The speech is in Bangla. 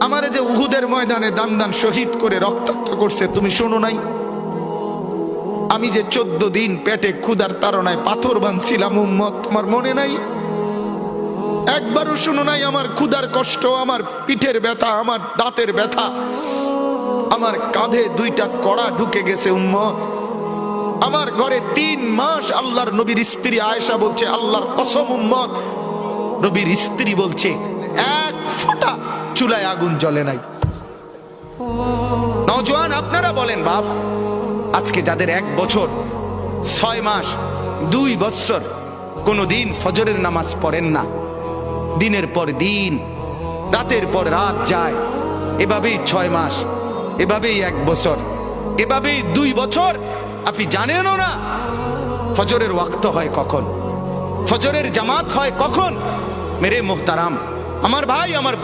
আমারে যে উহুদের ময়দানে দান দান শহীদ করে রক্তাক্ত করছে, তুমি শোনো নাই? আমি যে 14 দিন পেটে ক্ষুধার তাড়নায় পাথর বাঁধছিলাম উম্মত, তোমার মনে নাই? একবারও শুনো নাই আমার ক্ষুধার কষ্ট, আমার পিঠের ব্যথা, আমার দাঁতের ব্যথা, আমার কাঁধে 2টা কড়া ঢুকে গেছে উম্মত। আমার ঘরে 3 মাস আল্লাহর নবীর স্ত্রী আয়েশা বলছে, আল্লাহর কসম উম্মত, নবীর স্ত্রী বলছে 1 ফোঁটা চুলায় আগুন জ্বলে নাই। নওজোয়ান আপনারা বলেন বাপ, আজকে যাদের 1 বছর 6 মাস 2 বছর কোনদিন ফজরের নামাজ পড়েন না, দিনের পর দিন রাতের পর রাত যায়, এভাবেই 6 মাস, এভাবেই 1 বছর, এভাবেই 2 বছর, আপনি জানেনও না ফজরের ওয়াক্ত হয় কখন, ফজরের জামাত হয় কখন। মেরে মুহতারাম, আমার ভাই, আমার